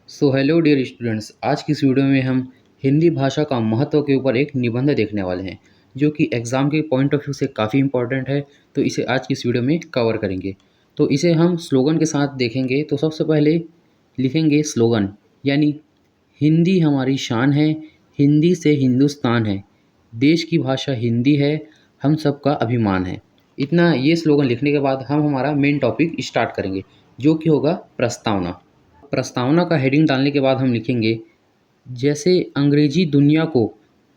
Hello dear students, आज की इस वीडियो में हम हिंदी भाषा का महत्व के ऊपर एक निबंध देखने वाले हैं जो कि एग्ज़ाम के पॉइंट ऑफ व्यू से काफ़ी इंपॉर्टेंट है। तो इसे आज की इस वीडियो में कवर करेंगे। तो इसे हम स्लोगन के साथ देखेंगे। तो सबसे पहले लिखेंगे स्लोगन, यानी हिंदी हमारी शान है, हिंदी से हिंदुस्तान है, देश की भाषा हिंदी है, हम सबका अभिमान है। इतना ये स्लोगन लिखने के बाद हम हमारा मेन टॉपिक स्टार्ट करेंगे जो कि होगा प्रस्तावना। प्रस्तावना का हेडिंग डालने के बाद हम लिखेंगे, जैसे अंग्रेजी दुनिया को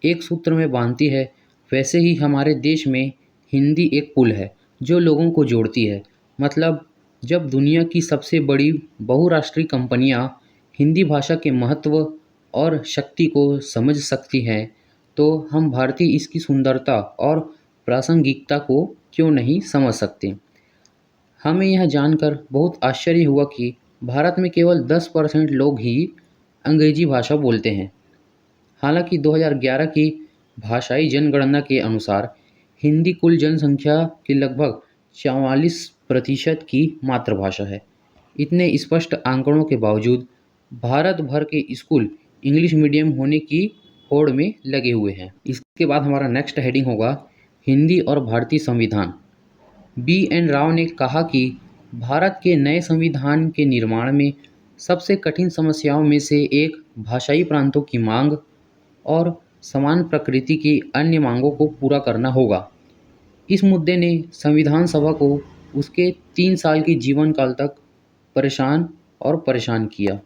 एक सूत्र में बांधती है, वैसे ही हमारे देश में हिंदी एक पुल है जो लोगों को जोड़ती है। मतलब जब दुनिया की सबसे बड़ी बहुराष्ट्रीय कंपनियां हिंदी भाषा के महत्व और शक्ति को समझ सकती हैं, तो हम भारतीय इसकी सुंदरता और प्रासंगिकता को क्यों नहीं समझ सकते। हमें यह जानकर बहुत आश्चर्य हुआ कि भारत में केवल 10% लोग ही अंग्रेजी भाषा बोलते हैं। हालांकि 2011 की भाषाई जनगणना के अनुसार हिंदी कुल जनसंख्या के लगभग 44% की मातृभाषा है। इतने स्पष्ट आंकड़ों के बावजूद भारत भर के स्कूल इंग्लिश मीडियम होने की होड़ में लगे हुए हैं। इसके बाद हमारा नेक्स्ट हेडिंग होगा हिंदी और भारतीय संविधान। बी.एन. राव ने कहा कि भारत के नए संविधान के निर्माण में सबसे कठिन समस्याओं में से एक भाषाई प्रांतों की मांग और समान प्रकृति की अन्य मांगों को पूरा करना होगा। इस मुद्दे ने संविधान सभा को उसके 3 साल के जीवन काल तक परेशान किया।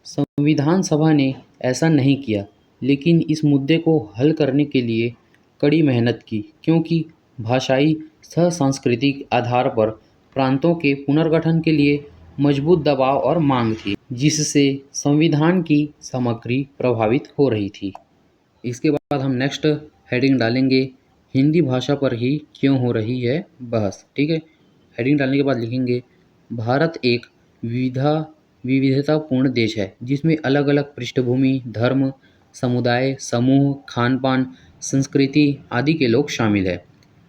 संविधान सभा ने ऐसा नहीं किया, लेकिन इस मुद्दे को हल करने के लिए कड़ी मेहनत की, क्योंकि भाषाई सह सांस्कृतिक आधार पर प्रांतों के पुनर्गठन के लिए मजबूत दबाव और मांग थी, जिससे संविधान की सामग्री प्रभावित हो रही थी। इसके बाद हम नेक्स्ट हेडिंग डालेंगे, हिंदी भाषा पर ही क्यों हो रही है बहस। ठीक है, हेडिंग डालने के बाद लिखेंगे, भारत एक विविधतापूर्ण देश है जिसमें अलग अलग पृष्ठभूमि, धर्म, समुदाय, समूह, खान पान, संस्कृति आदि के लोग शामिल है।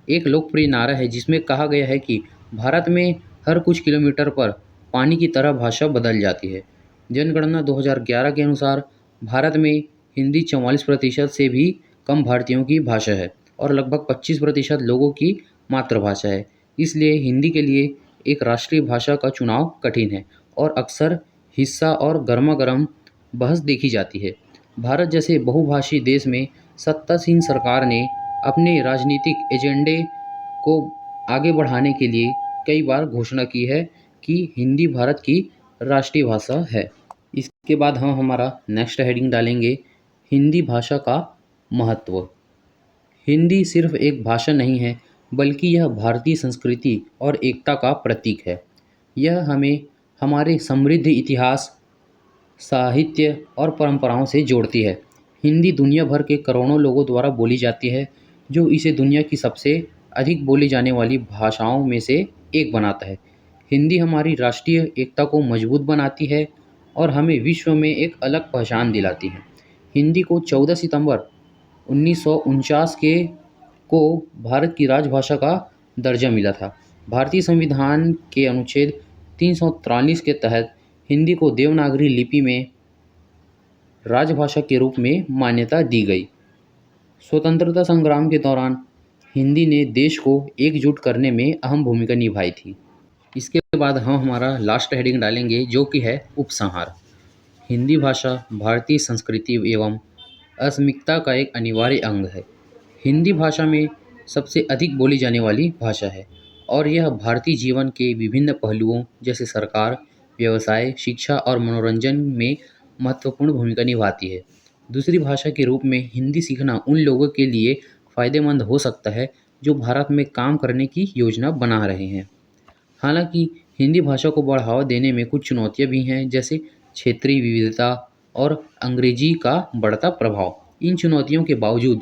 एक लोकप्रिय नारा है जिसमें कहा गया है कि भारत में हर कुछ किलोमीटर पर पानी की तरह भाषा बदल जाती है। जनगणना 2011 के अनुसार भारत में हिंदी 44% से भी कम भारतीयों की भाषा है और लगभग 25% लोगों की मातृभाषा है। इसलिए हिंदी के लिए एक राष्ट्रीय भाषा का चुनाव कठिन है और अक्सर हिस्सा और गर्मागर्म बहस देखी जाती है। भारत जैसे बहुभाषी देश में सत्तासीन सरकार ने अपने राजनीतिक एजेंडे को आगे बढ़ाने के लिए कई बार घोषणा की है कि हिंदी भारत की राष्ट्रीय भाषा है। इसके बाद हम हमारा नेक्स्ट हेडिंग डालेंगे, हिंदी भाषा का महत्व। हिंदी सिर्फ एक भाषा नहीं है, बल्कि यह भारतीय संस्कृति और एकता का प्रतीक है। यह हमें हमारे समृद्ध इतिहास, साहित्य और परंपराओं से जोड़ती है। हिंदी दुनिया भर के करोड़ों लोगों द्वारा बोली जाती है, जो इसे दुनिया की सबसे अधिक बोली जाने वाली भाषाओं में से एक बनाता है। हिंदी हमारी राष्ट्रीय एकता को मजबूत बनाती है और हमें विश्व में एक अलग पहचान दिलाती है। हिंदी को 14 सितंबर 1949 को भारत की राजभाषा का दर्जा मिला था। भारतीय संविधान के अनुच्छेद 343 के तहत हिंदी को देवनागरी लिपि में राजभाषा के रूप में मान्यता दी गई। स्वतंत्रता संग्राम के दौरान हिंदी ने देश को एकजुट करने में अहम भूमिका निभाई थी। इसके बाद हम हमारा लास्ट हेडिंग डालेंगे जो कि है उपसंहार। हिंदी भाषा भारतीय संस्कृति एवं अस्मिता का एक अनिवार्य अंग है। हिंदी भाषा में सबसे अधिक बोली जाने वाली भाषा है और यह भारतीय जीवन के विभिन्न पहलुओं जैसे सरकार, व्यवसाय, शिक्षा और मनोरंजन में महत्वपूर्ण भूमिका निभाती है। दूसरी भाषा के रूप में हिंदी सीखना उन लोगों के लिए फ़ायदेमंद हो सकता है जो भारत में काम करने की योजना बना रहे हैं। हालांकि हिंदी भाषा को बढ़ावा देने में कुछ चुनौतियां भी हैं, जैसे क्षेत्रीय विविधता और अंग्रेजी का बढ़ता प्रभाव। इन चुनौतियों के बावजूद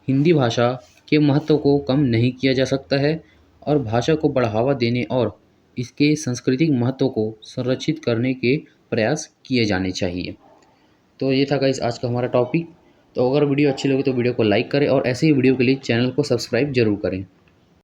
हिंदी भाषा के महत्व को कम नहीं किया जा सकता है और भाषा को बढ़ावा देने और इसके सांस्कृतिक महत्व को संरक्षित करने के प्रयास किए जाने चाहिए। तो ये था गाइस आज का हमारा टॉपिक। तो अगर वीडियो अच्छी लगी तो वीडियो को लाइक करें और ऐसे ही वीडियो के लिए चैनल को सब्सक्राइब जरूर करें।